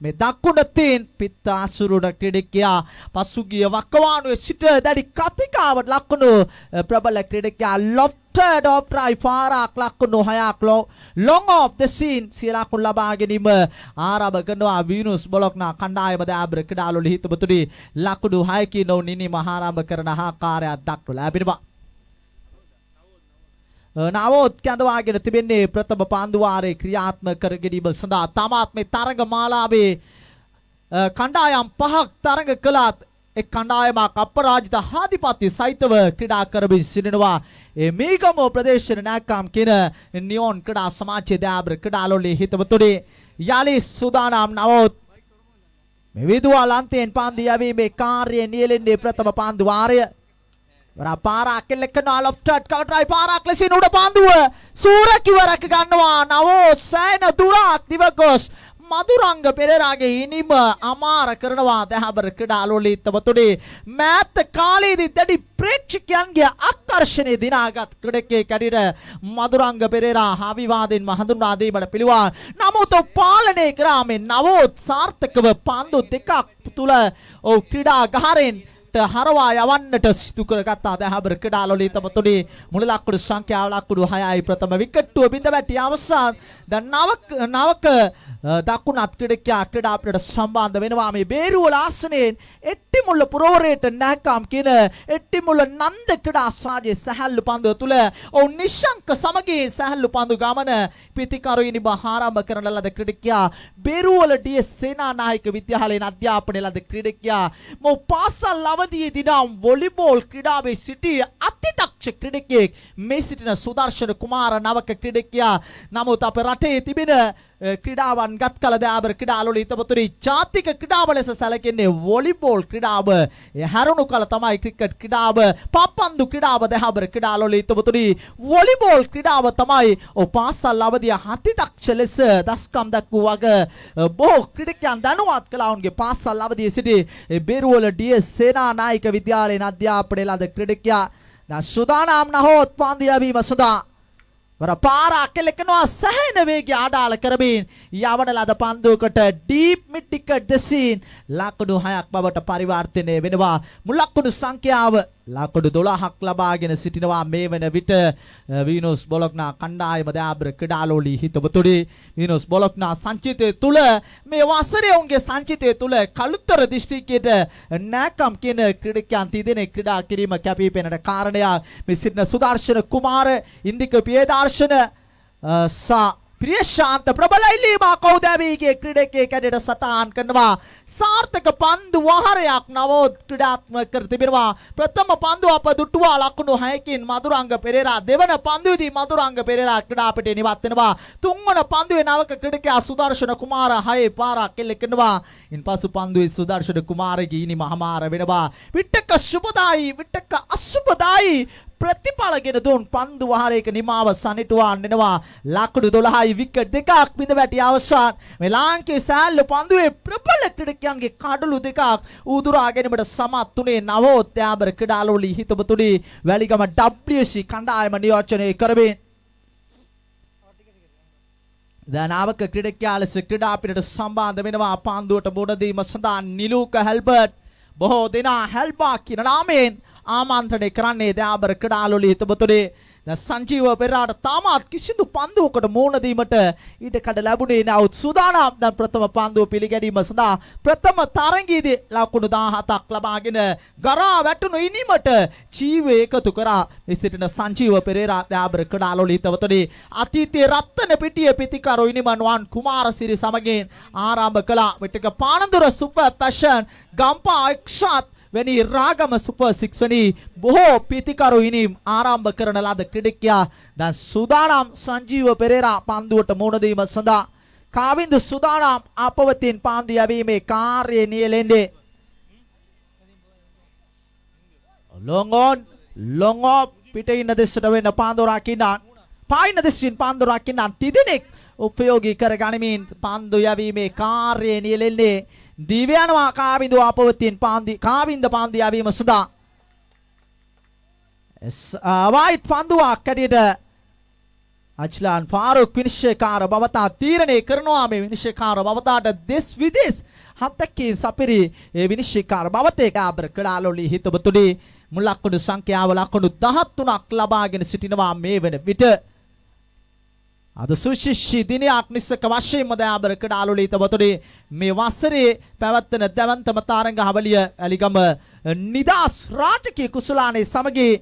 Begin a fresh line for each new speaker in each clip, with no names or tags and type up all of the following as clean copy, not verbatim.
මේ දකුණතින් පිත්තාසුරුණ ක්‍රීඩකයා පසුගිය වකවානුවේ සිට දැඩි කතිකාවට ලක්වුණු ප්‍රබල ක්‍රීඩකයා lofted off try පාරක් ලක්වුණු 6ක් long off the scene සියලකුණු ලබා ගැනීම ආරම්භ කරනවා වීනුස් බොලොක්නා කණ්ඩායම දාබ්‍ර ක්‍රීඩාලවල හිතබතුනි ලකුණු 6කින් නිනිම ආරම්භ කරන ආකාරයක් දක්වලා ලැබෙනවා. නවොත් කැඳවාගෙන තිබෙන්නේ ප්‍රථම පාන්දුවාරේ ක්‍රියාත්මක කර ගැනීම සඳහා තමාත් මේ තරඟ මාලාවේ කණ්ඩායම් පහක් තරඟ කළත් එක් කණ්ඩායමක් අපරාජිත ආධිපත්‍ය සහිතව ක්‍රීඩා කරමින් සිටිනවා. මේගම ප්‍රදේශන නායකම් කියන නියොන් ක්‍රීඩා සමාජයේ දාබ්‍ර ක්‍රීඩාලවල හිතවතුනි යාලි සූදානම් නවොත් මේ විදුවල් අන්තයෙන් පාන්දු යැවීමේ කාර්යය නියැලෙන්නේ ප්‍රථම පාන්දුවාරය. පාරක් එල්ලකන ලොෆ්ටඩ් කවර් ට්‍රයි පාරක් ලෙසින් උඩ පාන්දුව සූරකිව රැක ගන්නවා. නවෝත් සෑන දුරක් දිවගොස් මදුරංග පෙරේරාගේ ඉනිම අමාර කරනවා දහබර ක්‍රීඩාලවල හිතවතුනි මෑත කාලයේදී දැඩි ප්‍රේක්ෂකයන්ගේ ආකර්ෂණය දිනාගත් ක්‍රීඩකයෙක් ඇටියට මදුරංග පෙරේරා අවිවාදයෙන්ම හඳුන්වා දීමට පිළිවන්. නමුත් පාලනය කරා මේ නවෝත් සාර්ථකව පන්දු දෙකක් තුල ක්‍රීඩා ගහරෙන් හරවා යවන්නට සිදු කරගත්තා දහබර ක්‍රීඩාලවල හිතවතුනි මුල ලකුණු සංඛ්‍යාව ලකුණු 6යි ප්‍රථම විකට්ටුව බිඳ වැටි අවසන් දැන් නවක දකුණත් ක්‍රීඩකයා ක්‍රීඩාපිටට සම්බන්ධ වෙනවා. මේ බේරුවල ආසනයෙන් එට්ටිමුල්ල පුරවරයට නැකම් කියන එට්ටිමුල්ල නන්ද ක්‍රීඩා සාජයේ සැහැල්ලු පන්දුව තුල ඔවුන් නිශ්ශංක සමගින් සැහැල්ලු පන්දු ගමන පිතිකරුයිනි ආරම්භ කරන ලද ක්‍රීඩකයා බේරුවල ඩී.එස්. සේනානායක විද්‍යාලයෙන් අධ්‍යාපනය ලද ක්‍රීඩකයා මො පාසල් අවධියේදී නම් වොලිබෝල් ක්‍රීඩාවේ සිටි අතිදක්ෂ ක්‍රීඩකයෙක් මේ සිටින සුදර්ශන කුමාර නවක ක්‍රීඩකයා. නමුත් අපේ රටේ තිබෙන ක්‍රීඩාවන් ගත් කල දාබර ක්‍රීඩාලවල හිතවතුනි ජාතික ක්‍රීඩාව ලෙස සැලකෙන්නේ වොලිබෝල් ක්‍රීඩාව. හැරුණු කල තමයි ක්‍රිකට් ක්‍රීඩාව පප්පන්දු ක්‍රීඩාව දාබර ක්‍රීඩාලවල හිතවතුනි වොලිබෝල් ක්‍රීඩාව තමයි පාසල් අවධිය අතිදක්ෂ ලෙස දස්කම් දක්වූ වග බොහෝ ක්‍රීඩකයන් දැනුවත් කළා. ඔවුන්ගේ පාසල් අවධියේ සිටි බේරුවල ඩී.එස්. සේනානායක විද්‍යාලයෙන් අධ්‍යාපනය ලද ක්‍රීඩකයා දැන් සූදානම් නහොත් පන්දු යැවීම සඳහා පාරක් එල්ලකනවා සෑහෙන වේගය අඩාල කරමින් යවන ලද පන්දුවකට ඩීප් මිඩ් ටිකට් දෙසින් ලකුණු 6ක් බවට පරිවර්තනය වෙනවා. මුල් ලකුණු සංඛ්‍යාව ලකුණු 12ක් ලබාගෙන සිටිනවා මේ වන විට වීනුස් බොලොක්නා කණ්ඩායම දාබ්‍ර ක්‍රීඩාලවල හිතවතුනි වීනුස් බොලොක්නා සංචිතය තුල මේ වසරේ උන්ගේ සංචිතය තුල කළුතර දිස්ත්‍රික්කයේ නැකම් කියන ක්‍රීඩකයන් තිදෙනෙක් ක්‍රීඩා කිරීම කැපී පෙනෙන කාරණයක්. මේ සිටින සුදර්ශන කුමාර ඉන්දික පියදාර්ශන සා ප්‍රියශාන්ත ප්‍රබල ඉල්ලීමක් කෞදෑවීගේ ක්‍රීඩකයෙක් ඇඩට සටහන් කරනවා. සාර්ථක පන්දු වහරයක් නවෝත් ක්‍රීඩාත්මක කර තිබෙනවා. ප්‍රථම පන්දුව අප දුටුවා ලකුණු 6කින් මදුරංග පෙරේරා. දෙවන පන්දුවේදී මදුරංග පෙරේරා ක්‍රීඩාපිටේ නිවත් වෙනවා. තුන්වන පන්දුවේ නවක ක්‍රීඩකයා සුදර්ශන කුමාර 6 පාරක් එල්ලකනවා. ඉන්පසු පන්දුවේ සුදර්ශන කුමාරගේ ඉනිම හමාර වෙනවා. විටක සුබදායි විටක අසුබදායි ප්‍රතිඵලගෙන දුන් පන්දු වහරයක නිමාව සනිටුවාන් වෙනවා. ලකුණු 12යි විකට් දෙකක් බිඳ වැටි අවසන්. මේ ලාංකේය සෑල්ලු පන්දුවේ ප්‍රබල ක්‍රීඩකයන්ගේ කඩළු දෙකක් උදුරා ගැනීමට සමත් වුණේ නවෝත් දාබර ක්‍රීඩාලවල හිතවතුනි වැලිගම WC කණ්ඩායම නියෝජනය කරමින් දානවක ක්‍රීඩකයා ලෙස ක්‍රීඩාපිටට සම්බන්ධ වෙනවා. පන්දුවට මුහුණ දීම සඳහා නිලූක හැල්බර්ට් බොහෝ දෙනා හැල්බා කියන නාමයෙන් ආමන්ත්‍රණය කරන්නේ දාබර ක්‍රීඩාලවල හිතවතුනි සංජීව පෙරාට තාමත් කිසිදු පන්දුවකට මුහුණ දීමට ඊට කඩ ලැබුණේ නැවුත් සූදානම් දැන් ප්‍රථම පන්දුව පිළිගැනීම සඳහා ප්‍රථම තරඟයේදී ලකුණු 17ක් ලබාගෙන ගරා වැටුණු ඉනිමට ජීවය එකතු කරා. මේ සිටින සංජීව පෙරේරා දාබර ක්‍රීඩාලවල හිතවතුනි අතීතයේ රත්න පිටිය පිතිකරු ඉනිමන්වන් කුමාරසිරි සමගින් ආරම්භ කළා. විටක පානදුර සුපර් පැෂන් ගම්පා එක්ෂාත් වැනි රාගම සුපර් 6 වැනි බොහෝ පිතිකරු ඉනිම් ආරම්භ කරන ලද ක්‍රීඩකයා දැන් සූදානම් සංජීව පෙරේරා පන්දුවට මුහුණ දීම සඳහා. කාවින්ද සූදානම් අපවතින් පන්දු යැවීමේ කාර්යය නියැලෙන්නේ. long on පිටේ ඉන්න දෙසට වෙන පන්දු රකින්න පායින දෙසින් පන්දු රකින්න තිදෙනෙක් උපයෝගී කර ගනිමින් පන්දු යැවීමේ කාර්යය නියැලෙන්නේ. දිව්‍යනවා කාවින්ද අපවතින් කාවින්ද පන්දු යැවීම සඳහා. වයිට් පන්දුවක් ඇටියට අජ්ලාන් ෆාරූක් විනිශ්චයකාර බවතා තීරණය කරනවා මේ විනිශ්චයකාර බවතාට දෙස් විදෙස් හතකින් සපිරි ඒ විනිශ්චයකාර බවතේ කාබර කඩාලොලි හිතබතුඩි මුලක්කුඩු සංඛ්‍යාව ලකුණු 13ක් ලබාගෙන සිටිනවා මේ වෙන විට අද සුශිෂ්ඨී දිනයක් නිසක වශයෙන්ම දයාබර කඩාලොලි හිතබතුඩි මේ වසරේ පැවැත්වෙන දැවන්තම තරඟ හවලිය ඇලිගම නිදාස් රාජකීය කුසලානේ සමගී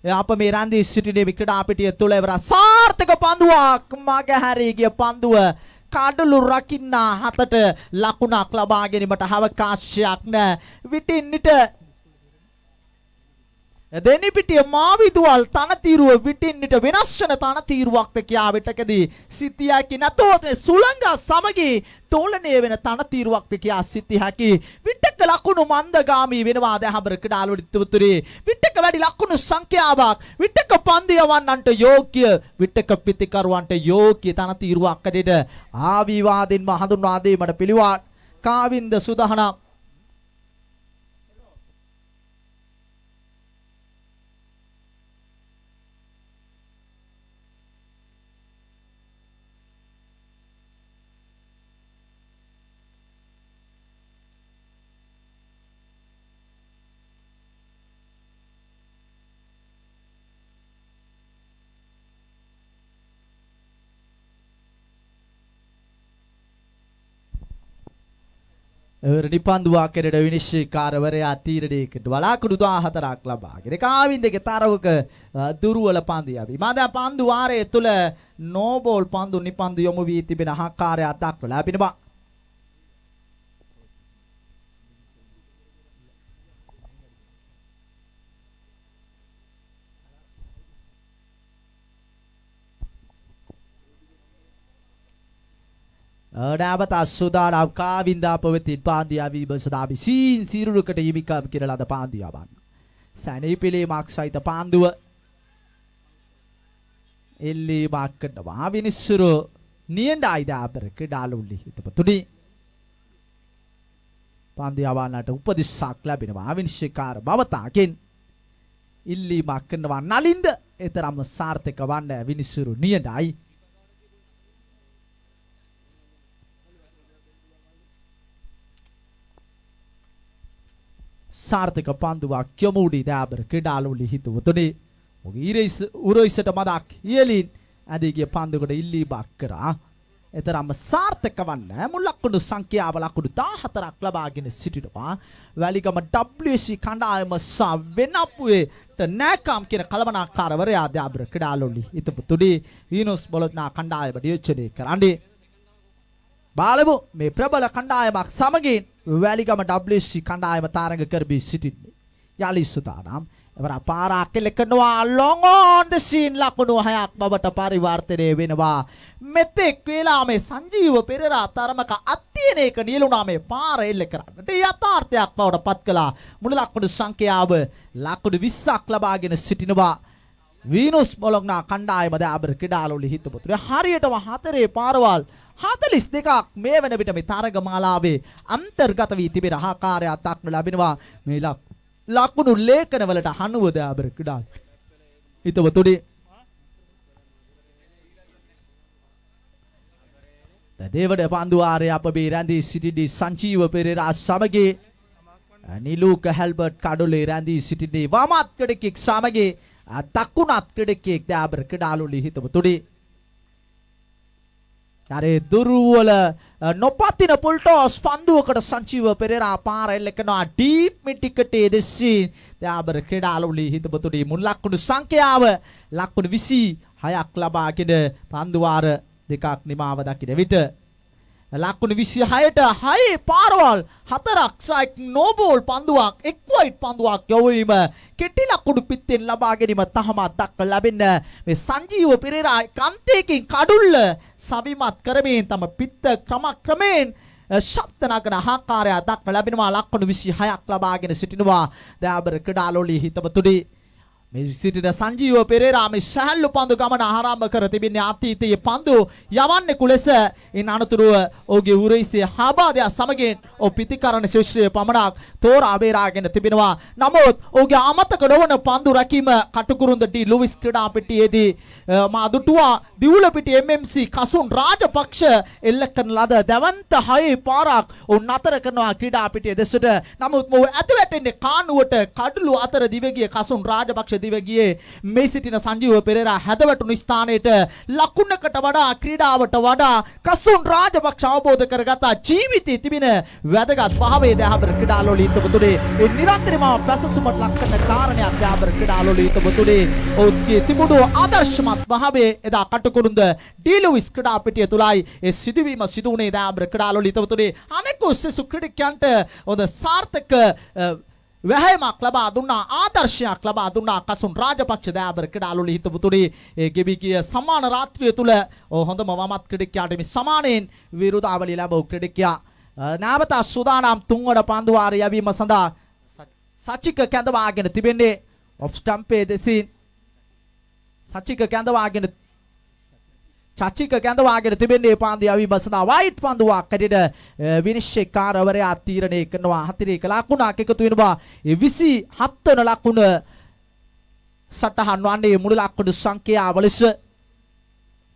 අප මේ රන්දී සිටිනේ වික්‍රඩා පිටිය තුල එවර සාර්ථක පන්දුවක් මගහැරී ගිය පන්දුව කඩලු රකින්න හතට ලකුණක් ලබා ගැනීමට අවකාශයක් නැ විටින්නිට දෙනි පිටිය මාවිදුවල් තනතිරුව විටින්නිට වෙනස් වෙන තනතිරුවක්ද කියා විටකදී සිටිය හැකි නැතොත් සුළංග සමගී තෝලණය වෙන තනතිරුවක්ද කියා සිටිය හැකි විටක ලකුණු මන්දගාමී වෙනවා දහබර කඩාලොඩිතුතුරේ විටක වැඩි ලකුණු සංඛ්‍යාවක් විටක පන්දු යවන්නන්ට යෝග්‍ය විටක පිටිකරුවන්ට යෝග්‍ය තනතිරුවක් කඩේට ආවිවාදින්ම හඳුන්වා දීමට පිළිවන් කාවින්ද සුදහනම් නිපන්දුවා කෙරෙන විනිශ්චයකාරවරයා තීරණයකට වලාකුළු 14ක් ලබාගෙන කාවින්දගේ තරවක දුර්වල පන්දියවි. මාදා පන්දු වාරයේ තුල නෝබෝල් පන්දු නිපන්දු යොමු වී තිබෙන ආකාරය දක්වලා ලැබෙනවා. Dapat sudah ka vinda pewetin pandia vi bersadabi sin sirulu kete yimika kirala da pandia ban. Sani pili maksa ita pandu. Illi makan da vinisuru nienda ida berke daluli itu betudi. Pandia ban ada upadishak labina vinishyakar bavatakin. Illi makan da nalinda itaram sarte kawan vinisuru nienda ai. සාර්ථක පන්දුවක් යොමුඩි දාබර ක්‍රීඩාලුලි හිතුවතුනේ ඔගේ erase උරයිසට මදක් ඉයලින් ඇදී ගිය පන්දුකට ඉල්ලීමක් කරා එතරම් සාර්ථක වන්නේ මුලක්කුඩු සංඛ්‍යාව ලකුණු 14ක් ලබාගෙන සිටිනවා වැලිගම WC කණ්ඩායම සහ වෙනපුවේ නැකම් කියන කලමනාකාරවරයා දාබර ක්‍රීඩාලුලි හිතුවතුනේ වීනස් බොලොත්නා කණ්ඩායමට යොච්චනේ කරන්නේ බලමු මේ ප්‍රබල කණ්ඩායමක් සමගින් වැලිගම WC කණ්ඩායම තරඟ කරබී සිටින්නේ යලි සුදානම් එවර පාරක් කෙලකනවා long on the scene ලකුණු 6ක් බවට පරිවර්තනය වෙනවා මෙතෙක් වේලා මේ සංජීව පෙරේරා තරමක අත්‍යනේක නියලුණා මේ පාර එල්ල කරන්නට යථාර්ථයක් බවට පත් කළා මුළු ලකුණු සංඛ්‍යාව ලකුණු 20ක් ලබාගෙන සිටිනවා වීනස් බොලොග්නා කණ්ඩායම දාබර ක්‍රීඩාලුලි හිතපොතුනේ හරියටම 4 පාරවල් 42ක් මේ වෙන විට මේ තරග මාලාවේ අන්තර්ගත වී තිබෙන ආකාරයක් දක්න ලැබෙනවා මේ ලකුණු ලේඛන වලට හනුව දාබර ක්‍රීඩා හිතවතුනි දේවඩ පන්දුවාරේ අප මේ රැඳී සිටින්නේ සංජීව පෙරේරා සමගී නිලූක හැල්බර්ට් කඩොලේ රැඳී සිටින්නේ වමත් ක්‍රීඩකෙක් සමගී දකුණත් ක්‍රීඩකෙක් දාබර ක්‍රීඩාලුලි හිතවතුනි අරේ දුර්වල නොපතින පුල්ටෝස් පන්දුවකට සංජීව පෙරේරා පාර එල්ලකනවා ඩීප් මිටිකටේ දෙස්සී දාබර ක්‍රීඩාලුලි හිතබතුනි මුල් ලකුණු සංඛ්‍යාව ලකුණු 26ක් ලබාගෙන පන්දුවාර දෙකක් නිමාව දකින විට ලකුණු 26ට 6 පාරවල් 4ක් සයික් නෝබෝල් පන්දුවක් එක් වයිට් පන්දුවක් යොවීම කෙටි ලකුණු පිටෙන් ලබා ගැනීම තහමත් දක්ව ලැබෙන මේ සංජීව පෙරේරා කන්තේකින් කඩුල්ල සවිමත් කරමින් තම පිට ක්‍රමයෙන් ශබ්ද නගන ආකාරය දක්ව ලැබෙනවා ලකුණු 26ක් ලබාගෙන සිටිනවා දාබර ක්‍රීඩාලුලි හිතවතුනි මේ සිටින සංජීව පෙරේරා මේ සහැල්ලු පන්දු ගමන ආරම්භ කර තිබෙන්නේ අතීතයේ පන්දු යවන්නේ කුලෙස ඉන් අනතුරුව ඔහුගේ උරහිසේ හාබාදය සමගින් ඔහු පිතිකරණ ශිෂ්‍යය පමණක් තෝරා බේරාගෙන තිබෙනවා. නමුත් ඔහුගේ අමතක නොවන පන්දු රැකීම කටුකුරුන්ද ඩී ලුයිස් ක්‍රීඩා පිටියේදී මාදුටුවා දිවුල පිටිය MMC කසුන් රාජපක්ෂ එල්ල කරන ලද දැවන්ත 6 පාරක් ඔවුන් නතර කරනවා ක්‍රීඩා පිටිය දෙසට. නමුත් මොහු ඇත වැටෙන්නේ කානුවට කඩළු අතර දිවගිය කසුන් රාජපක්ෂ දිවගියේ මේ සිටින සංජීව පෙරේරා හැදවැටුණු ස්ථානයේට ලකුණකට වඩා ක්‍රීඩාවට වඩා කසුන් රාජපක්ෂ අවබෝධ කරගත ජීවිතයේ තිබෙන වැදගත් භාවයේ දහබර ක්‍රීඩාලෝලී ඉතබතුනේ ඒ නිරන්තරම පැසසුමට ලක් කරන කාරණයක් දහබර ක්‍රීඩාලෝලී ඉතබතුනේ ඔවුන්ගේ තිබුණු ආදර්ශමත් භාවයේ එදා කටුකුරුන්ද ඩී ලුයිස් ක්‍රීඩා පිටිය තුලයි ඒ සිදුවීම සිදු වුණේ දහබර ක්‍රීඩාලෝලී ඉතබතුනේ අනෙකුත් සෙසු ක්‍රීඩකයන්ට හොඳ සාර්ථක වැහැයමක් ලබා දුන්නා ආදර්ශයක් ලබා දුන්නා කසුන් රාජපක්ෂ දයාබර ක්‍රීඩාලෝලී හිතපුතුනේ ඒ ගෙවි ගිය සමාන රාත්‍රිය තුල හොඳම වමත් ක්‍රීඩකයාට මේ සමානෙන් විරුදාවලිය ලැබූ ක්‍රීඩකයා නැවත සූදානම් තුන්වන පන්දු වාරය යැවීම සඳහා සචික කැඳවාගෙන තිබෙන්නේ ඔෆ් ස්ටම්පේ දෙසින් සචික කැඳවාගෙන තිබෙන්නේ පන්දු යැවීම සඳහා වයිට් පන්දුවක් කඩේට විනිශ්චයකාරවරයා තීරණය කරනවා 4 ලකුණක් එකතු වෙනවා 27 වන ලකුණ සටහන් වන්නේ මුළු ලකුණු සංඛ්‍යාව ලෙස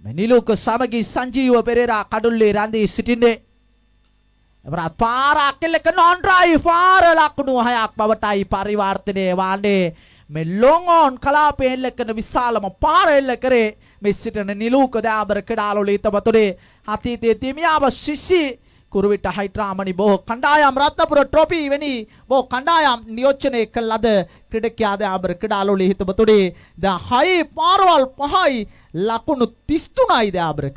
මෙනිලෝක සමගි සංජීව පෙරේරා කඩුල්ලේ රැඳී සිටින්නේ එවරත් පාරක් කෙල්ලක නොන්ඩ්‍රයි පාර ලකුණු 6ක් බවටයි පරිවර්තනය වන්නේ මේ ලොන් ඔන් කලාපයෙන් ලැකන විශාලම පාර එල්ල කරේ මේ සිටින නිලූක දයාබර ක්‍රීඩාලෝලී ඉතබතුනේ අතීතයේ තිමියාව සිසි කුරුවිට හයිඩ්‍රාමනි බොහෝ කණ්ඩායම් රත්නපුර ට්‍රොෆි වෙනි බොහෝ කණ්ඩායම් නියෝජනය කළ ලද ක්‍රීඩකයා දයාබර ක්‍රීඩාලෝලී ඉතබතුනේ දැන් 6 පාරවල් 5යි ලකුණු 33යි දයාබර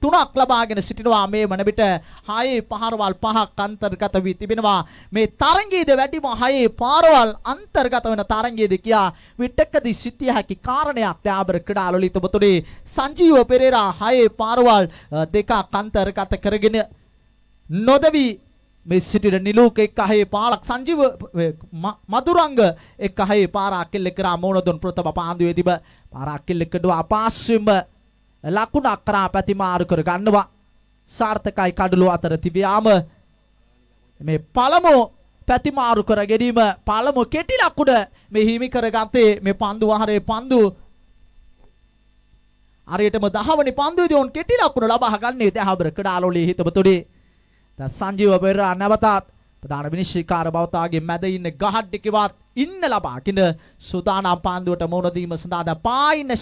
33ක් ලබාගෙන සිටිනවා මේ වන විට 6 පාරවල් 5ක් අන්තර්ගත වී තිබෙනවා මේ තරංගයේද වැඩිම 6 පාරවල් අන්තර්ගත වෙන තරංගයේද කියා විටකදී සිටිය හැකි කාරණයක් දයාබර ක්‍රීඩාලෝලී ඉතබතුනේ සංජීව පෙරේරා 6 පාරවල් 2ක් අන්තර්ගත කරගෙන නොදවි මේ සිටින නිලූක 1 පාරක් සංජීව මදුරංග 1 පාරක් කෙල්ල කරා මොනදොන් ප්‍රථම පාන්දුවේ තිබ පාරක් කෙල්ල කඩුව අපාස්වෙම ලකුණක් කරා පැතිමාරු කර ගන්නවා සාර්ථකයි කඩළු අතර තිබියාම මේ පළමු පැතිමාරු කර ගැනීම පළමු කෙටි ලකුණ මේ හිමි කරගත්තේ මේ පන්දු වහරේ පන්දු හරියටම 10 වෙනි පන්දුවේදී උන් කෙටි ලකුණ ලබා ගන්නේ දහබර ක්‍රීඩාලෝලී හිතබතුනේ දැන් සංජීව පෙරේරා නැවතත් ප්‍රධාන විනිශ්චයකාර බවතාගේ මැද ඉන්න ගහඩ්ඩිකවත් ඉන්න ලබාගෙන සූදානම් පන්දුවට මුහුණ දීම සඳහා පායින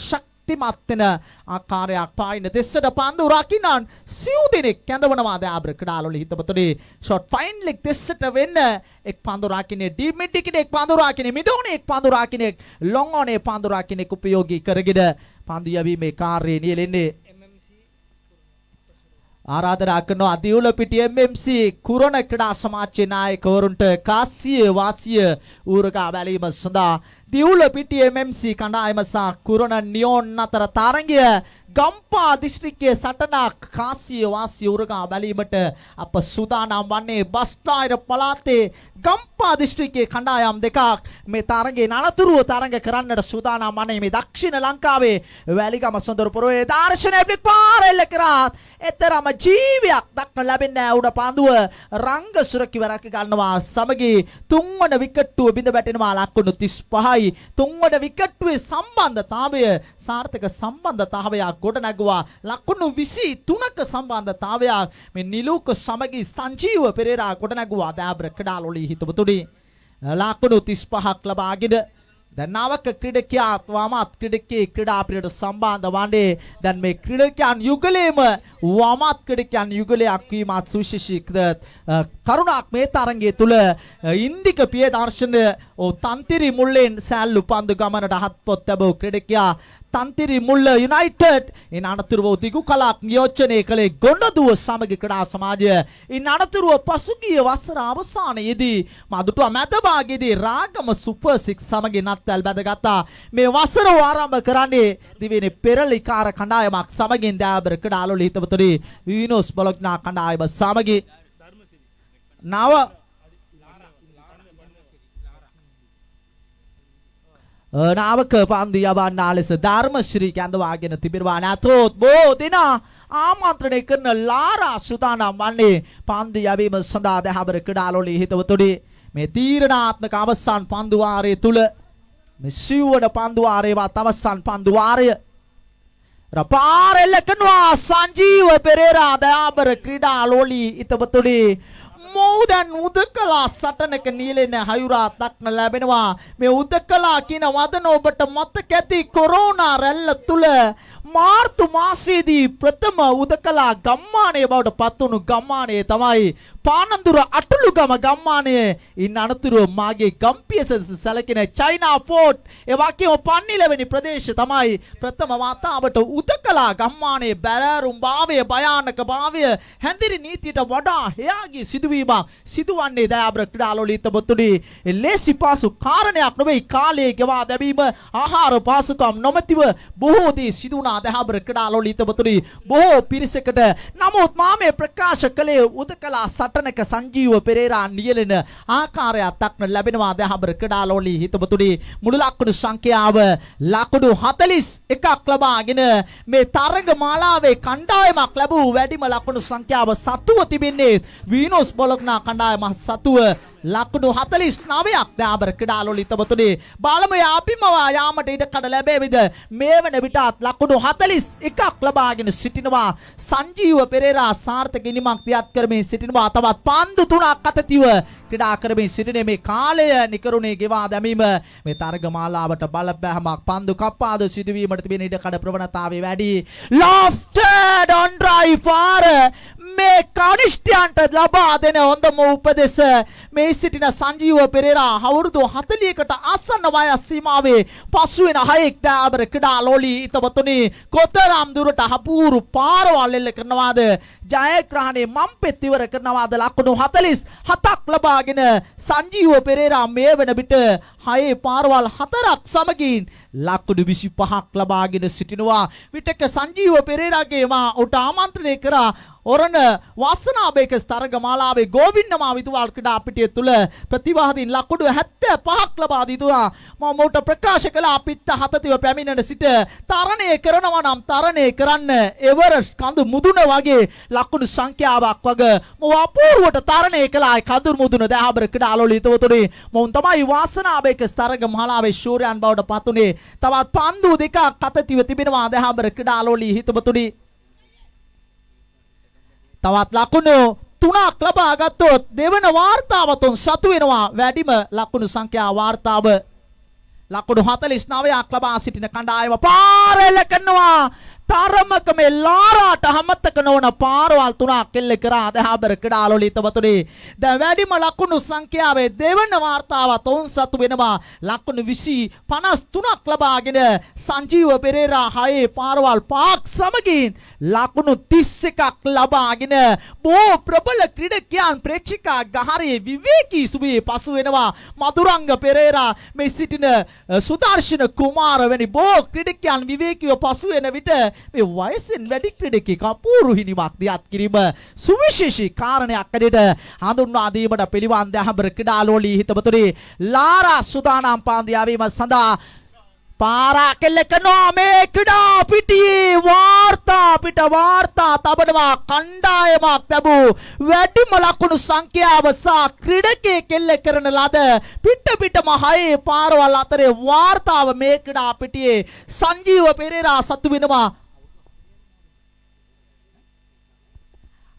මත්වෙන ආකාරයක් පායින දෙස්සට පන්දු රකින්නන් සිව් දෙනෙක් කැඳවනවා දයාබර ක්‍රීඩාලෝලී හිතබතුනේ ෂොට් ෆයින් ලෙක් දෙස්සට වෙන්න එක් පන්දු රකින්නේ ඩීප් මිඩ් එකේ එක් පන්දු රකින්නේ මිඩ් ඕනේ එක් පන්දු රකින්නේ ලොන් ඕනේ පන්දු රකින්නේ උපයෝගී කරගෙන පන්දු යැවීමේ කාර්යය නියැලෙන්නේ ආරාධනා කරනවා දිවුල පිටිය MMC කුරණ ක්‍රීඩා සමාජයේ නායකවරුන්ට කාසිය වාසිය ඌරගා බැලීම සඳහා දිවුල පිටිය MMC කණ්ඩායම සහ කුරණ නියෝන් අතර තරගය ගම්පා දිස්ත්‍රික්කයේ සටනක් කාසිය වාසිය ඌරගා බැලීමට අප සූදානම් වන්නේ බස්නාහිර පළාතේ ගම්පා දිස්ත්‍රික්කයේ කණ්ඩායම් දෙකක් මේ තරගයේ අනතුරුව තරග කරන්නට සූදානම් වන්නේ මේ දක්ෂිණ ලංකාවේ වැලිගම සොඳුරුපුරේ දාර්ශනික ෆ්ලික් පාරෙල්ල කරාත් එතරම් ජීවියක් දක්න ලැබෙන්නේ උඩ පන්දුව රංග සුරකිව රැක ගන්නවා සමගී තුන්වන විකට්ටුව බිඳ වැටෙනවා ලකුණු 35යි තුන්වන විකට්ටුවේ සම්බන්ධතාවය සාර්ථක සම්බන්ධතාවයක් ගොඩනැගුවා ලකුණු 23ක සම්බන්ධතාවයක් මේ නිලූක සමගී සංජීව පෙරේරා ගොඩනැගුවා දයාබර ක්‍රීඩාලෝලී හිතබතුනේ ලකුණු 35ක් ලබාගෙන දැන් නාවක ක්‍රීඩකයා වමත් ක්‍රීඩකයේ ක්‍රීඩා පිරියට සම්බන්ධ වන්නේ දැන් මේ ක්‍රීඩකයන් යුගලේම වමත් ක්‍රීඩකයන් යුගලයක් වීමත් සුවිශේෂී කරුණක් මේ තරගයේ තුල ඉන්දික පියදර්ශන තන්තිරි මුල්ලෙන් සෑල්ලු පන්දු ගමනට හත්පොත් ලැබූ ක්‍රීඩකයා තන්තිරි මුල්ල යුනයිටඩ් ඉන් අනතුරුව දිගු කලක් නියෝජනය කළේ ගොඩදුව සමගි ක්‍රීඩා සමාජය ඉන් අනතුරුව පසුගිය වසර අවසානයේදී මදුටුව මැද භාගයේදී රාගම සුපර් 6 සමගි නත්තල් බැඳගත්තා මේ වසර ආරම්භ කරන්නේ දිවයිනේ පෙරලිකාර කණ්ඩායමක් සමගින් දයාබර ක්‍රීඩාලෝලී හිතබතුනේ විනෝස් බොලොග්නා කණ්ඩායම සමගි නව නාවක පන්දු යවන්නා ලෙස ධර්මශ්‍රී කැඳවාගෙන තිබෙනවා. නැතොත් බොහෝ දෙනා ආමන්ත්‍රණය කරන ලාරා සුදානම් වන්නේ පන්දු යැවීම සඳහා දහබර ක්‍රීඩාලෝලී හිතවතුනි මේ තීරණාත්මක අවසන් පන්දු වාරය තුල මේ සිව්වන පන්දු වාරයේවත් අවසන් පන්දු වාරය රපාරෙල්ල කරනවා සංජීව පෙරේරා දයාබර ක්‍රීඩාලෝලී හිතවතුනි මොහුදන් උදකලා සටනක නියැලෙන හයුරා දක්න ලැබෙනවා. මේ උදකලා කියන වදන ඔබට මතක ඇති කොරෝනා රැල්ල තුල මාර්තු මාසයේදී ප්‍රථම උදකලා ගම්මානයේ බවට පත්වුණු ගම්මානයේ තමයි පානන්දුර අටලුගම ගම්මානය. ඉන් අනතුරුව මාගේ ගම්පියස සැලකෙන චයිනා ෆෝට් ඒ වගේම පන්නිලවෙනි ප්‍රදේශ තමයි ප්‍රථම වතාවට උදකලා ගම්මානයේ බැරෑරුම් භාවය භයානක භාවය හැඳිරි නීතියට වඩා හයාගේ සිදුවීමක් සිදුවන්නේ දයාබර ක්‍රීඩාලෝලී හිතවතුනි. ලේසි පාසු කාරණයක් නොවේ. කාලයේ ගෙවා දැමීම ආහාර පාසුකම් නොමැතිව බොහෝ දේ සිදුවුණා දයාබර ක්‍රීඩාලෝලී හිතවතුනි බොහෝ පිරිසකට. නමුත් මා මේ ප්‍රකාශ කළේ උදකලා සටනක සංජීව පෙරේරා නියැලෙන ආකාරයක් දක්න ලැබෙනවා දයාබර ක්‍රීඩාලෝලී හිතවතුනි. මුළු ලකුණු සංඛ්‍යාව ලකුණු 41ක් ලබාගෙන මේ තරඟ මාලාවේ කණ්ඩායමක් ලැබූ වැඩිම ලකුණු සංඛ්‍යාව සතුව තිබෙන්නේ වීනස් බොලොග්නා කණ්ඩායම සතුව ලකුණු 49ක් දයාබර ක්‍රීඩාලෝලී හිතවතුනි. බලමු අපිම යාමට ඉඩ කඩ ලැබෙවිද? මේ වන විටත් ලකුණු 41ක් ලබාගෙන සිටිනවා සංජීව පෙරේරා. සාර්ථක ඉනිමක් දියත් කරමින් සිටිනවා. තවත් පන්දු 3ක් අතතිව ක්‍රීඩා කරමින් සිටින මේ කාලය නිකරුණේ ගෙවා දැමීම මේ තරග මාලාවට බලපෑමක් පන්දු කප්පාද සිදුවීමට තිබෙන ඉඩ කඩ ප්‍රවණතාවය වැඩි. ලොෆ්ටඩ් ඔන් ඩ්‍රයිව් පාර මේ කනිෂ්ඨයන්ට ලබා දෙන හොඳම උපදෙස මේ සිටින සංජීව පෙරේරා අවුරුදු 40කට ආසන්න වයස් සීමාවේ පසුවෙන 6ක් දයාබර ක්‍රීඩාලෝලී හිතවතුනි කොතරම් දුරට අපූරු පාරවල් එල්ල කරනවාද ජයග්‍රහණේ මම්පෙත් ඉවර කරනවාද ලකුණු 47ක් ලබාගෙන සංජීව පෙරේරා මේ වන විට 6 පාරවල් 4ක් සමගින් ලකුණු 25ක් ලබාගෙන සිටිනවා. විටක සංජීව පෙරේරාගේ මා උට ආමන්ත්‍රණය කරා ඔරණ වාසනාබේක තරග මාලාවේ ගෝවින්දමා විදුහල් ක්‍රීඩා පිටිය තුල ප්‍රතිවාදීන් ලකුණු 75ක් ලබා දීතුවා. මම මොකට ප්‍රකාශ කළා අපිත් හතතිව පැමිණෙන සිට තරණය කරනවා නම් තරණය කරන්න එවරස්ට් කඳු මුදුන වගේ ලකුණු සංඛ්‍යාවක් වගේ මම අපූර්වට තරණය කළා. කඳු මුදුන දයාබර ක්‍රීඩාලෝලී හිතවතුනි මම තමයි වාසනාබේක තරග මාලාවේ ශූරයන් බවට පත්ුනේ. තවත් පන්දු දෙකක් අතතිව තිබෙනවා දයාබර ක්‍රීඩාලෝලී හිතවතුනි. තවත් ලකුණු 3ක් ලබා ගත්තොත් දෙවන වාර්තාවතුන් සතු වෙනවා වැඩිම ලකුණු සංඛ්‍යා වාර්තාව. ලකුණු 49ක් ලබා සිටින කණ්ඩායම පාරෙල්ල කරනවා. තරමක මේ ලාරාට අමතක නොවන පාරවල් 3ක් එල්ල කරා දයාබර ක්‍රීඩාලෝලී හිතවතුනි. දැන් වැඩිම ලකුණු සංඛ්‍යාවේ දෙවන වාර්තාවත් ඔවුන් සතු වෙනවා. ලකුණු 53ක් ලබාගෙන සංජීව පෙරේරා 6 පාරවල් 5ක් සමගින් ලකුණු 31ක් ලබාගෙන බොහෝ ප්‍රබල ක්‍රීඩකයන් ප්‍රේක්ෂකා ගහරේ විවේකී සුබේ පසු වෙනවා. මදුරංග පෙරේරා මේ සිටින සුදර්ශන කුමාර වැනි බොහෝ ක්‍රීඩකයන් විවේකීව පසු වෙන විට මේ වයසෙන් වැඩි ක්‍රීඩකෙක් අපූර්ව හිණිමක් දියත් කිරීම සුවිශේෂී කාරණයක් ඇරෙට හඳුන්වා දීමට පිළිවන් දයාබර ක්‍රීඩාලෝලී හිතවතුනි. ලාරා සුදානම් පාන්දු යැවීම සඳහා පාරක් එල්ල කරනවා. මේ ක්‍රීඩා පිටියේ වාර්තා තබනවා කණ්ඩායමක් ලැබූ වැඩිම ලකුණු සංඛ්‍යාව සහ ක්‍රීඩකයෙක් එල්ල කරන ලද පිටම 6 පාරවල් අතරේ වාර්තාව මේ ක්‍රීඩා පිටියේ සංජීව පෙරේරා සතු වෙනවා.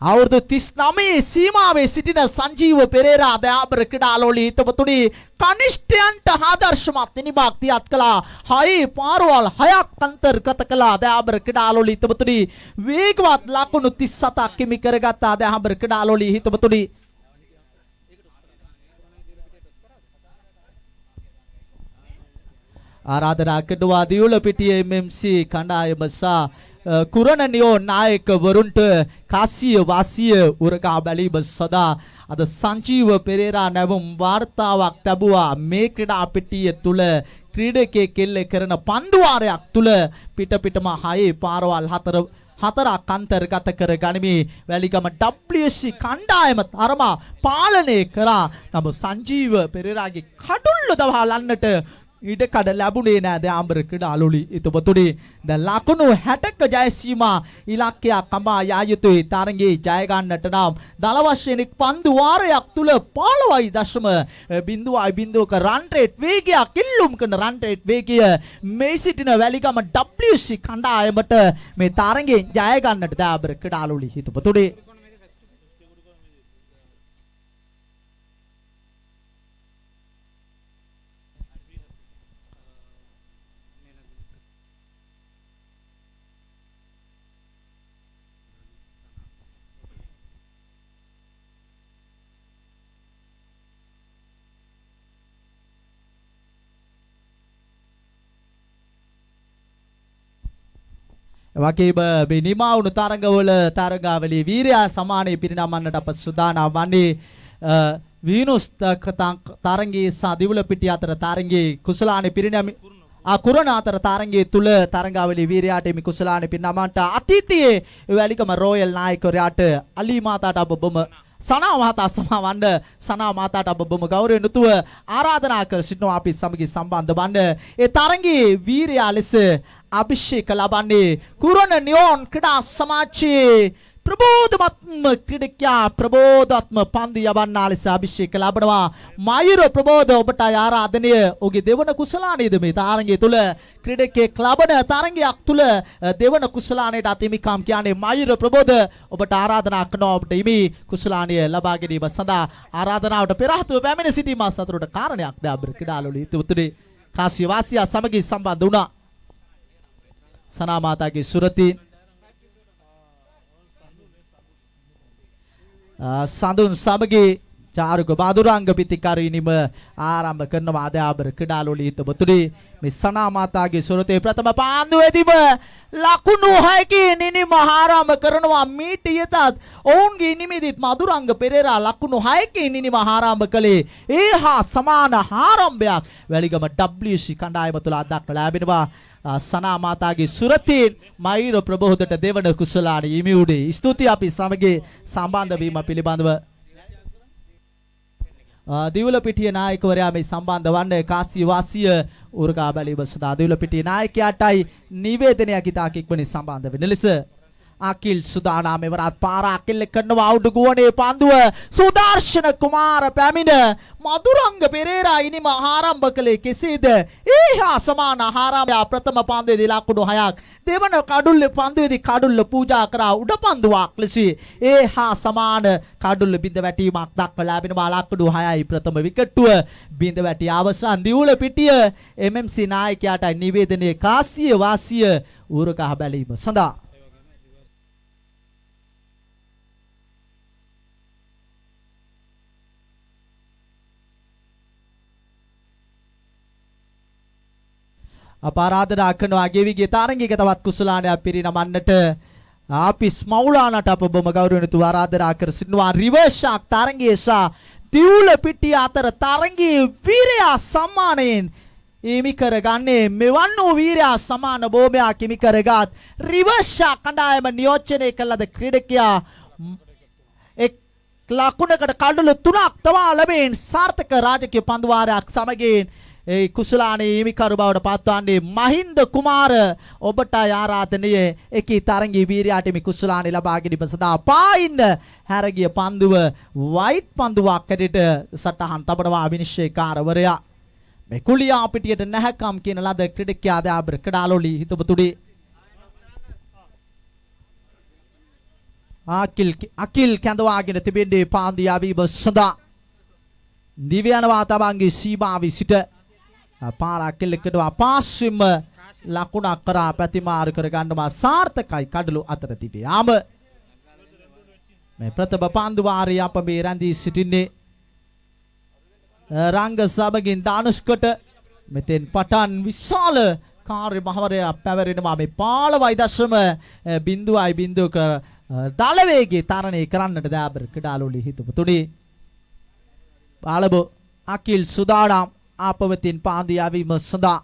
අවුරුදු 39 සීමාවේ සිටින සංජීව පෙරේරා දයාබර ක්‍රීඩාලෝලී හිතවතුනි කනිෂ්ඨයන්ට ආදර්ශමත් ඉනිමක් දියත් කළා. 6 පාරවල් 6ක් අන්තර්ගත කළා දයාබර ක්‍රීඩාලෝලී හිතවතුනි. වේගවත් ලකුණු 37ක් හිමි කරගත්තා දයාබර ක්‍රීඩාලෝලී හිතවතුනි. ආරාධනා කරනවා දියුල පිටියේ MMC කණ්ඩායම සහ කුරණනියෝ නායකවරුන්ට කාසිය වාසිය උරගා බැලීම සඳහා අද සංජීව පෙරේරා නැවුම් වාර්තාවක් ලැබුවා. මේ ක්‍රීඩා පිටිය තුල ක්‍රීඩකයෙක් එල්ල කරන පන්දු වාරයක් තුල පිටම 6 පාරවල් 4ක් අන්තර්ගත කර ගනිමි. වැලිගම WSC කණ්ඩායම තරමා පාලනය කරා. නමුත් සංජීව පෙරේරාගේ කඩුල්ල දවහලන්නට ඊට කඩ ලැබුණේ නෑ දයාම්බර ක්‍රීඩාලුලි ඉතුබතුනි දැන් ලකුණු 60ක ජයසීමා ඉලක්කයක් කඹා යා යුතුයි තරඟේ ජය ගන්නට නම් දල වශයෙන් පන්දු වාරයක් තුල 15.0ක රන් රේට් වේගයක් ඉල්ලුම් කරන රන් රේට් වේගය මේ සිටින වැලිගම WC කණ්ඩායමට මේ තරඟේ ජය ගන්නට දයාම්බර ක්‍රීඩාලුලි ඉතුබතුනි වගේම මේ නිමා වුණු තරඟවල තරඟාවලියේ වීරයා සමානයේ පිරිනමන්නට අප සූදානම් වන්නේ වීනුස් තරඟයේ සහ දිවුල පිටිය අතර තරඟයේ කුසලානේ පිරිනැමි කුරණ අතර තරඟයේ තුල තරඟාවලියේ වීරයාට මේ කුසලානේ පිරිනමන්නට අතීතයේ වැලිකම රොයල් නායකවරයාට අලි මාතාට අප බොම සනා මහතා සමාවන්න සනා මාතාට අප බොම ගෞරවයෙන් යුතුව ආරාධනා කර සිටිනවා අපි සමගි සම්බන්ධ වන්න ඒ තරඟයේ වීරයා ලෙස අභිෂේක ලබන්නේ කුරණ නියෝන් ක්‍රීඩා සමාජයේ ප්‍රබෝධාත්ම ක්‍රීඩකයා ප්‍රබෝධාත්ම පන්දු යවන්නා ලෙස අභිෂේක ලබනවා මයුර ප්‍රබෝධ ඔබට ආරාධනය ඔහුගේ දෙවන කුසලානේද මේ තරඟය තුල ක්‍රීඩකෙක් ලබන තරඟයක් තුල දෙවන කුසලානේට අතිමිකම් කියන්නේ මයුර ප්‍රබෝධ ඔබට ආරාධනා කරනවා ඔබට හිමි කුසලානය ලබා ගැනීම සඳහා ආරාධනාවට පෙර ආතුව පැමිණ සිටීම සතුටට කාරණයක් ද අපේ ක්‍රීඩාලුලි ඉතුතුනේ කාසිය වාසියා සමගි සම්බන්ධ වුණා සනා මාතාගේ සුරති සඳුන් සමගි චාරුක බාදුරංග පිතිකරිනිම ආරම්භ කරනවා ආදයාබර ක්‍රීඩාලුලි හිතබතුනි මේ සනා මාතාගේ සුරතේ ප්‍රථම පාන්දුවේදීම ලකුණු 6කින් නිනිම ආරම්භ කරනවා මීටියතත් ඔවුන්ගේ නිමිදිත් මදුරංග පෙරේරා ලකුණු 6කින් නිනිම ආරම්භ කළේ ඒ හා සමාන ආරම්භයක් වැලිගම WC කණ්ඩායම තුළ දක්වලා ලැබෙනවා සනා මාතාගේ සුරතින් මයුර ප්‍රබෝධට දෙවන කුසලාන හිමි උනේ ස්තුතියි අපි සමගි සම්බන්ධ වීම පිළිබඳව දිවුල පිටිය නායකවරයා මේ සම්බන්ධ වන්නේ කාසිය වාසිය උරගා බැලීම සඳහා දිවුල පිටිය නායකයාටයි නිවේදනයක් ඉතාක් ඉක්මනින් සම්බන්ධ වෙන ලෙස අකිල් සුදානාම එවරත් පාර අකිල් කරනවා අවුඩු ගුවනේ පන්දුව සුදර්ශන කුමාර පැමිණ මදුරංග පෙරේරා ඉනිම ආරම්භ කළේ කෙසේද ඒහා සමාන ආරම්භය ප්‍රථම පන්දුවේදී ලකුණු 6ක් දෙවන කඩුල්ල පන්දුවේදී කඩුල්ල පූජා කරා උඩ පන්දුවක් ලෙස ඒහා සමාන කඩුල්ල බිඳ වැටීමක් දක්වලා ලැබෙනවා ලකුණු 6යි ප්‍රථම විකට්ටුව බිඳ වැටි අවසන් දිවුල පිටිය MMC නායකයාට නිවේදනයේ කාසිය වාසිය උරගා බැලීම සඳහා අපරාධනා කරනවා ගෙවිගේ තරංගික තවත් කුසලානයක් පිරිනමන්නට ආපිස් මවුලානට අප බොම ගෞරවයෙන් තු ආරාධනා කර සිටිනවා රිවර්ෂක් තරංගයේ සහ දිවුල පිටිය අතර තරංගයේ වීරයා සම්මානයෙන් හිමි කරගන්නේ මෙවන් වූ වීරයා සමාන බෝමයක් හිමි කරගත් රිවර්ෂක් කණ්ඩායම නියෝජනය කළද ක්‍රීඩකයා එක් ලකුණකට කඩළු 3ක් තවා ලැබෙන සාර්ථක රාජකීය පන්දු වාරයක් සමගින් ඒ කුසලානේ හිමිකරු බවට පත්වන්නේ මහින්ද කුමාර ඔබට ආරාධනය එකී තරංගී වීරයාට මේ කුසලානේ ලබා ගැනීම සඳහා පායින්න හැරගිය පන්දුව වයිට් පන්දුවක් ඇරෙට සටහන් තබනවා විනිශ්චයකාරවරයා මේ කුලියා පිටියට නැහැකම් කියන ලද ක්‍රීඩකයා ආදයාබර ක්‍රීඩාලුලි හිතබතුනේ අකිල් කැඳවාගෙන තිබෙන්නේ පාන්දියා වීම සඳහා දිව්‍යනවා තමන්ගේ සීමාවේ සිට පාරක් කෙල්ලකටවා පාස්විම ලකුණක් කරා ප්‍රතිමාරු කර ගන්නවා සාර්ථකයි කඩළු අතර තිබේ. ආම මේ ප්‍රථම පන්දු වාරයේ අප මේ රැඳී සිටින්නේ රංග සමගින් දානුෂ්කට මෙතෙන් පටන් විශාල කාර්ය මහවරය පැවරෙනවා මේ 15.0ක දල වේගයේ තරණය කරන්නට දාබර ක්‍රීඩාලුලි හිතපතුනේ පාලබෝ අකිල් සුදානම් ආපවතින් පාන්දු යවීම සඳහා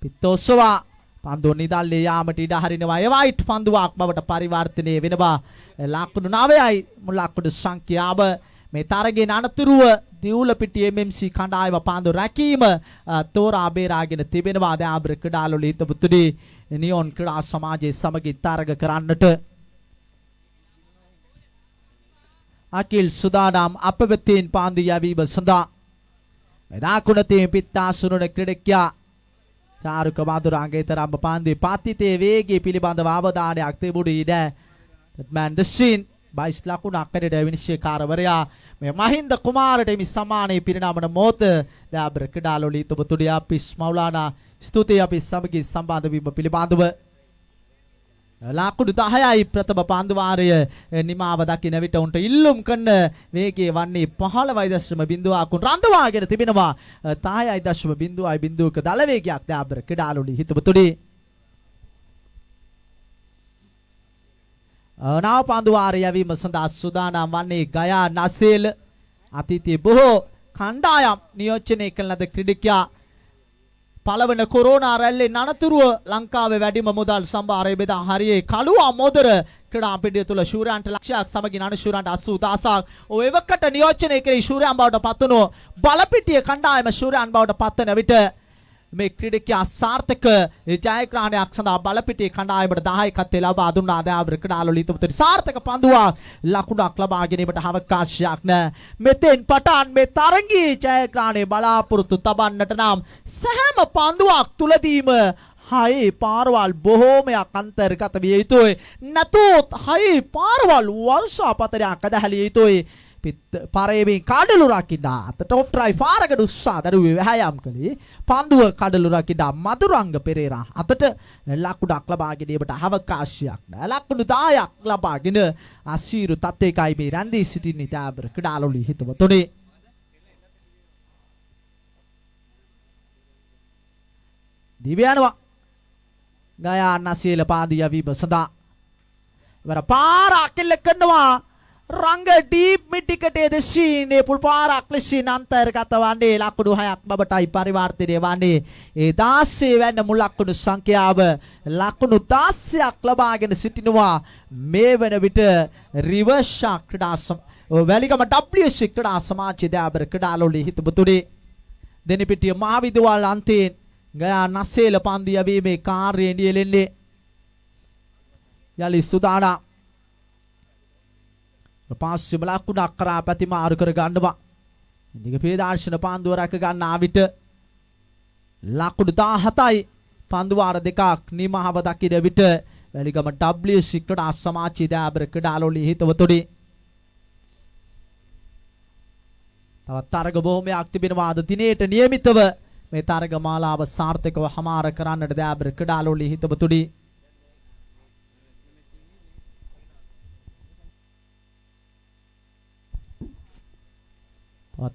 පිත්තෝසවා පන්දු නිදල්ලේ යාමට ඉඩ හරිනවා ඒ වයිට් පන්දුවක් බවට පරිවර්තනය වෙනවා ලකුණු 9යි මුල් ලකුණු සංඛ්‍යාව මේ තරගයේ අනතුරුව දිවුලපිටිය MMC කණ්ඩායම පාන්දු රැකීම තෝරා බේරාගෙන තිබෙනවා. දයාබර ක්‍රීඩාලු හිතවතුනි නියොන් ක්‍රීඩා සමාජයේ සමගි තරග කරන්නට අකිල් සුදානම් අපවෙතින් පාන්දු යැවීම සඳහා මෙදාකුණතේ පිත්තාසුරුණ ක්‍රීඩකයා චාරුක මధుරාංගේ තරම්බ පාන්දුවේ පාතිතේ වේගයේ පිළිබඳව අවධානයක් තිබුණේ නැහැ. that man the scene 22 ලකුණක් පෙරට විනිශ්චයකාරවරයා මේ මහින්ද කුමාරට මේ සම්මානයේ පිරිනමන මොහොත දයාබර ක්‍රීඩාලු හිතවතුනි අපිස් මෞලානා ස්තුතියි අපි සමගි සම්බන්ධ වීම පිළිබඳව. ලකුණු 10යි ප්‍රථම පාන්දු වාරය නිමාව දකින විට උන්ට ඉල්ලුම් කරන වේගයේ වන්නේ 15.0ක් රඳවාගෙන තිබෙනවා. 10.0ක දල වේගයක් දයාබර ක්‍රීඩාලු හිතවතුනි. නාව පාන්දු වාරය යැවීම සඳහා සූදානම් වන්නේ ගයා නසේල. අතීතයේ බොහෝ කණ්ඩායම් නියෝජනය කළ ලද ක්‍රීඩකයා පළවන කොරෝනා රැල්ලේ අනතුරුව ලංකාවේ වැඩිම මුදල් සම්භාරය බෙදා හරියේ කළුවා මොදර ක්‍රීඩා පිටිය තුල ශූරයන්ට ලක්ෂයක් සමගින් අනුශූරයන්ට 80000ක් ඔය එවකට නියෝජනය කරේ ශූරයන් බවට පත්වනෝ බලපිටිය කණ්ඩායම ශූරයන් බවට පත්වන විට මේ ක්‍රීඩකයා සාර්ථක ජයග්‍රහණයක් සඳහා බලපිටියේ කණ්ඩායමට 10ක් ලබා දුන්නා. දයාබර ක්‍රීඩාලු හිතවතුනි සාර්ථක පන්දුවක් ලකුණක් ලබා ගැනීමට අවකාශයක් නැහැ. මෙතෙන් පටන් මේ තරගයේ ජයග්‍රහණය බලාපොරොත්තු තබන්නට නම් සෑම පන්දුවක් තුලදීම 6 පාරවල් බොහෝමයක් අන්තර්ගත විය යුතුයි. නැතොත් 6 පාරවල් වර්ෂාපතරයක් අදහැලිය යුතුයි. පරේමින් කඩලු රකින්න අතට ඔෆ් ඩ්‍රයිව් පාරකට උස්සා දරුවේ වැහැයම් කළේ පන්දුව කඩලු රකින්න මధుරංග පෙරේරා අතට ලකුණක් ලබා ගැනීමට අවකාශයක් නැහැ. ලකුණු 10ක් ලබාගෙන අසීරු තත්ත්වයකයි මේ රැඳී සිටින්නේ දයාබර ක්‍රීඩාලු හිතවතුනි. දිව්‍යනවා ගයා නසීල පාන්දු යැවීම සඳහා වර පාරක් කෙල්ල කරනවා. රංග ඩීප් මිටිකටේ දෙශීනේ පුල් පාරක් ලෙසින් අන්තර්ගත වන්නේ ලකුණු 6ක් බබටයි පරිවර්තනය වන්නේ. ඒ 16 වෙනි මුල් ලකුණු සංඛ්‍යාව ලකුණු 16ක් ලබාගෙන සිටිනවා. මේ වෙන විට රිවර්ස් ක්‍රීඩා වැලිගම WC ක්‍රීඩා සමාජයේ දයාබර ක්‍රීඩාලු හිතවතුනි දෙනිපිටිය මහවිදුවල් අන්තයෙන් ගයා නසේල පන්දු යැවීමේ කාර්යය නියැලෙන්නේ යලි සුදානා පාස්සිම ලකුණක් කරා පැතිමාරු කර ගන්නවා. ඉන්දික පේදාර්ශන පාන්දුව රැක ගන්නා විට ලකුණු 17යි පන්දු වාර දෙකක් නිමාව දකින විට වැලිගම WC ක්‍රීඩා සමාජයේ දයාබර ක්‍රීඩාලු හිතවතුනි තවත් තරග බොහොමයක් තිබෙනවා. අද දිනේට නියමිතව මේ තරග මාලාව සාර්ථකව හමාර කරන්නට දයාබර ක්‍රීඩාලු හිතවතුනි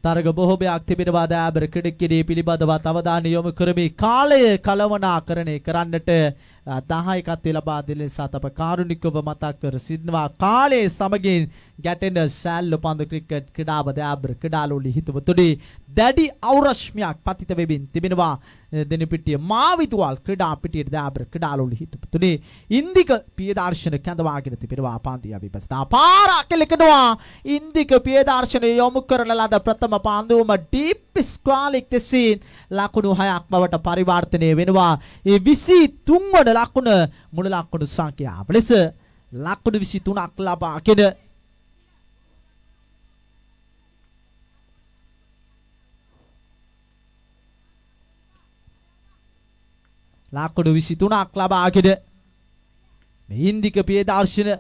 තරග බොහෝමයක් තිබෙනවා. දයාබර ක්‍රීඩකයන්ගේ පිළිබඳව අවධානය යොමු කරමි. කාලය කළමනාකරණය කරන්නට 10ක් ලබා දෙන නිසා අප කාරුණිකව මතක් කර සිටිනවා. කාලයේ සමගින් ගැටෙන සෑල්ලු පන්දු ක්‍රිකට් ක්‍රීඩාව දයාබර ක්‍රීඩාලු හිතවතුනි දැඩි අවරශ්මියක් පතිත වෙමින් තිබෙනවා. දෙනිපිටිය මාවිතුවල් ක්‍රීඩා පිටියේ දයාබර ක්‍රීඩාලු හිතවතුනි ඉන්දික පියදාර්ශන කැඳවාගෙන තිබෙනවා. පාන්දු යැවීම සඳහා පාරක් කෙලකනවා. ඉන්දික පියදාර්ශන යොමු කරන ලද ප්‍රථම පාන්දුවම ඩීප් ස්ක්වාලික් දෙසින් ලකුණු 6ක් බවට පරිවර්තනය වෙනවා. ඒ 23 වන ලකුණ මුල ලකුණු සංඛ්‍යාව ලෙස ලකුණු 23ක් ලබාගෙන ලකුණු 23ක් ලබාගෙන මේ ඉන්දික පියදාර්ශන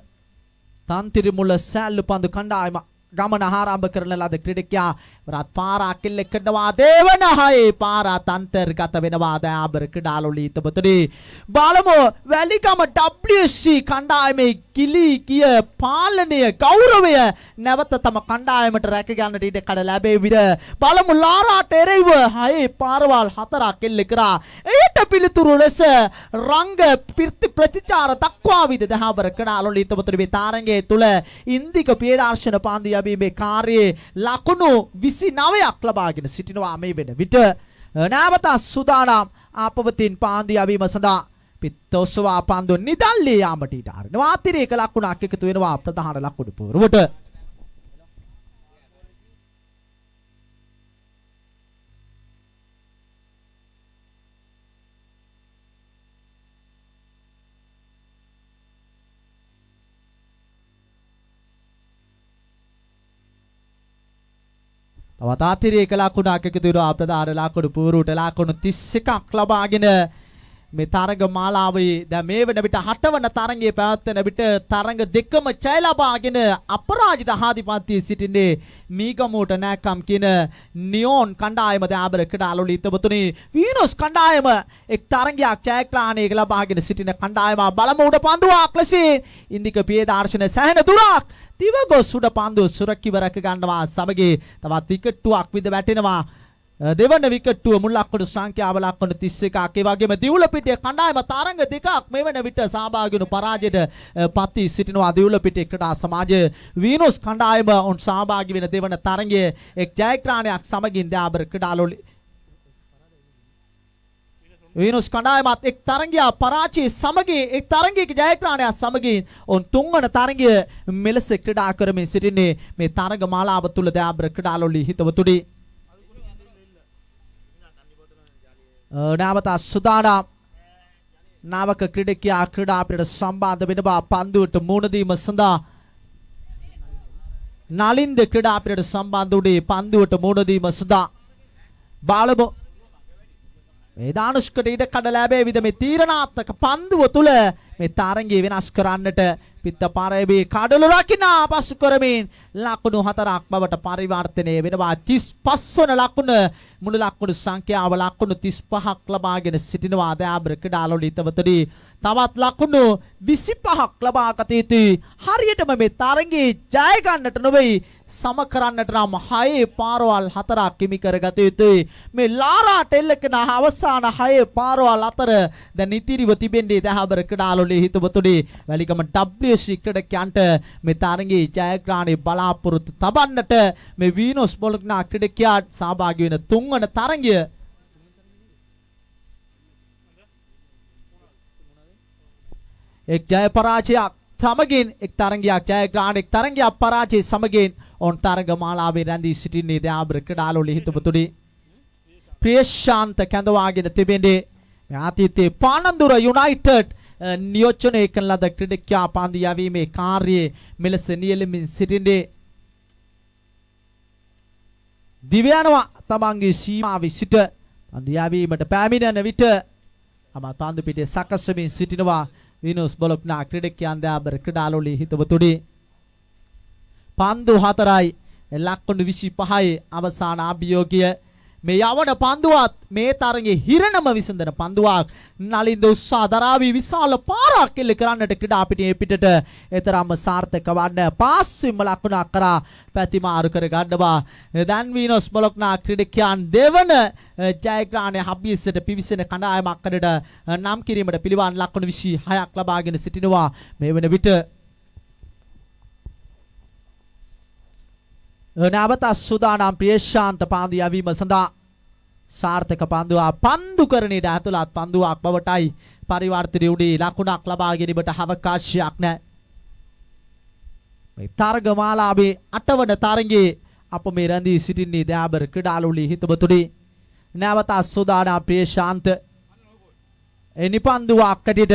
තන්තිරි මුල සෑල්ලු පන්දු කණ්ඩායම ගමන ආරම්භ කරන ලද ක්‍රීඩකයා වරත් පාරක් කෙල්ල කරනවා. දේවන 6 පාරත් අන්තර්ගත වෙනවා. දයාබර ක්‍රීඩාලු හිතවතුනි බලමු වැලිගම WC කණ්ඩායමේ කිලී කිය පාලනය ගෞරවය නැවත තම කණ්ඩායමට රැක ගන්නට ඉඩ කඩ ලැබෙවිද බලමු. ලාරාට එරෙහිව 6 පාරවල් 4ක් කෙල්ල කරා. එයට පිළිතුරු ලෙස රංග ප්‍රතිචාර දක්වාවිද දයාබර ක්‍රීඩාලු හිතවතුනි මේ තරගයේ තුල ඉන්දික පියදාර්ශන පාන්දු මේ කාර්යයේ ලකුණු 29ක් ලබාගෙන සිටිනවා. මේ වෙන විට නැවත සුදානම් ආපවතින් පාන්දු යැවීම සඳහා පිත්තෝසවා පාන්දු නිදල්ලේ යාමට ඊට ආරනවා. අතිරේක ලකුණක් එකතු වෙනවා ප්‍රධාන ලකුණු පුවරුවට. තවත් අතිරේක ලකුණක් එකතු වෙනවා ප්‍රධාන ලකුණු පුවරුට ලකුණු 31ක් ලබාගෙන මේ තරඟ මාලාවේ දැන් මේ වෙන විට 8 වන තරඟයේ පැවැත්වෙන විට තරඟ දෙකම ජය ලබාගෙන අපරාජිත ආධිපත්‍යයේ සිටින්නේ මීගමුවට නැකම් කියන නියෝන් කණ්ඩායම දාබර කඩාලොලි ඉතබතුනි වීනස් කණ්ඩායම එක් තරඟයක් ජයග්‍රහණයක ලබාගෙන සිටින කණ්ඩායම බලමු උඩ පන්දුවක් ලෙසින් ඉන්දික පියදාර්ශන සැහෙන දුරක් දිවගොස් උඩ පන්දුව සුරක්ෂිතව රැක ගන්නවා සමගී තවත් විකට්ටුවක් විද වැටෙනවා දෙවන විකට්ටුව මුල් ලකුණු සංඛ්‍යාව ලකුණු 31ක් ඒ වගේම දිවුලපිටිය කණ්ඩායම තරඟ දෙකක් මෙවන විට සහභාගී වුණු පරාජයට පත්වී සිටිනවා දිවුලපිටිය ක්‍රීඩා සමාජය වීනස් කණ්ඩායම උන් සහභාගී වෙන දෙවන තරඟයේ එක් ජයග්‍රහණයක් සමගින් දාබර ක්‍රීඩාලෝලි වීනස් කණ්ඩායමත් එක් තරඟයක් පරාජය සමගින් එක් තරඟයක ජයග්‍රහණයක් සමගින් උන් තුන්වන තරඟය මෙලෙස ක්‍රීඩා කරමින් සිටින්නේ මේ තරඟ මාලාව තුල දාබර ක්‍රීඩාලෝලි හිතවතුනි නාවත සුදානම් නාවක ක්‍රීඩකයා ක්‍රීඩා අපිට සම්බන්ධ වෙන බව පන්දුවට මුහුණ දීම සඳහා නලින්ද ක්‍රීඩා අපිට සම්බන්ධ උනේ පන්දුවට මුහුණ දීම සඳහා බලමු මේ දානුෂ්කට ඊට කඩ ලැබෙවිද මේ තීරණාත්මක පන්දුව තුල මේ තරඟය වෙනස් කරන්නට පිත්තපාරේ කඩළු රකින්න පසු කරමින් ලකුණු 4ක් බවට පරිවර්තනය වෙනවා 35 වන ලකුණ මුළු ලකුණු සංඛ්‍යාව ලකුණු 35ක් ලබාගෙන සිටිනවා දාබර ක්‍රීඩාලෝලි හිතවතුනි තවත් ලකුණු 25ක් ලබා ගත යුතුයි හරියටම මේ තරඟේ ජය ගන්නට නොවේ සම කරන්නට නම් 6 පාරවල් 4ක් හිමි කරගත යුතුයි මේ ලාරාට එල්ලකන අවසාන 6 පාරවල් 4 දැන් ඉතිරිව තිබෙන්නේ දාබර ක්‍රීඩාලෝලි හිතවතුනි වැලිකම WC ක්‍රීඩකයන්ට මේ තරඟේ ජයග්‍රහණය බලාපොරොත්තු තබන්නට මේ වීනස් බොලොග්නා ක්‍රීඩකයා සහභාගී වෙන තුන්වන තරඟය එක් ජය පරාජයක් සමගින් එක් තරඟයක් ජයග්‍රහණ එක් තරඟයක් පරාජය සමගින් ඔන් තරඟ මාලාවේ රැඳී සිටින්නේ දාබර ක්‍රීඩාලෝලි හිතවතුනි ප්‍රියශාන්ත කැඳවාගෙන තිබෙන්නේ අතීතයේ පානන්දුර යුනයිටඩ් නියෝජනය කරන ලද ක්‍රීඩකයා පන්දු යැවීමේ කාර්යයේ මෙලෙස නියැලෙමින් සිටින්නේ දිව්‍යනවා තමන්ගේ සීමාවේ සිට පන්දු යැවීමට පැමිණෙන විට පන්දු පිටේ සකසමින් සිටිනවා වීනස් බොලොග්නා ක්‍රීඩකයන් දාබර ක්‍රීඩාලෝලි හිතවතුනි පන්දු 4යි ලකුණු 25යි අවසාන අභියෝගය මේ යවන පන්දුවත් මේ තරඟේ හිරණම විසඳන පන්දුවක් නලින්ද උත්සාහ දරාවි විශාල පාරක් එල්ල කරන්නට ක්‍රීඩා පිටියේ පිටට එතරම් සාර්ථක වන්න පාස්වෙම ලකුණක් කරා පැතිමාරු කර ගන්නවා දැන් වීනස් බොලොග්නා ක්‍රීඩකයන් දෙවන ජයග්‍රහණය හබ්බිස්සට පිවිසෙන කණ්ඩායමක් කරට නම් කිරීමට පිළිවන් ලකුණු 26ක් ලබාගෙන සිටිනවා මේ වෙන විට නැවත සුදානම් ප්‍රියශාන්ත පන්දු යැවීම සඳහා සාර්ථක පන්දු කරණයට ඇතුළත් පන්දුවක් බවටයි පරිවර්තනය වුණේ ලකුණක් ලබා ගැනීමට අවකාශයක් නැහැ. මේ තරග මාලාවේ 8 වන තරඟයේ අප මේ රැඳී සිටින්නේ දාබර ක්‍රීඩාලෝලි හිතවතුනි නැවත සුදානම් ප්‍රියශාන්ත නිපන්දුවක් ඇටියට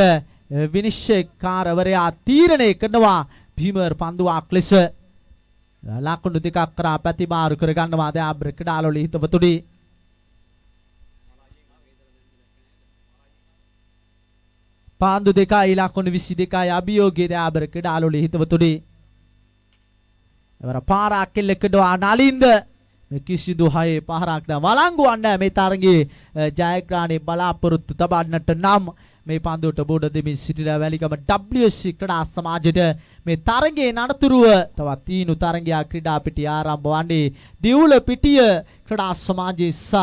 විනිශ්චයකාරවරයා තීරණය කරනවා භීමර් පන්දුවක් ලෙස ලකුණු දෙකක් කරා පැතිමාරු කර ගන්නවා දාබර ක්‍රීඩාලෝලි හිතවතුනි පාන්දු දෙකයි ලකුණු 22යි අභියෝගයේ දාබර ක්‍රීඩාලෝලි හිතවතුනි එවර පාරක් එල්ලකඩවා නලින්ද මේ කිසිදු 6 පාරක් ද වළංගු වන්න මේ තරඟයේ ජයග්‍රහණය බලාපොරොත්තු තබන්නට නම් මේ පන්දුවට බෝඩ දෙමින් සිටින වැලිකම WC ක්‍රීඩා සමාජයට මේ තරඟයේ නඩතුරුව තවත් තීනු තරඟයක් ක්‍රීඩා පිටිය ආරම්භ වන්නේ දිවුලපිටිය ක්‍රීඩා සමාජයේ සහ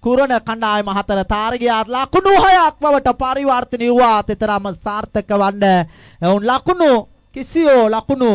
කුරණ කණ්ඩායම හතර තරගයක් ලකුණු 6ක් බවට පරිවර්තනය වුණා. තෙතරම් සාර්ථක වන්න උන් ලකුණු කිසියෝ ලකුණු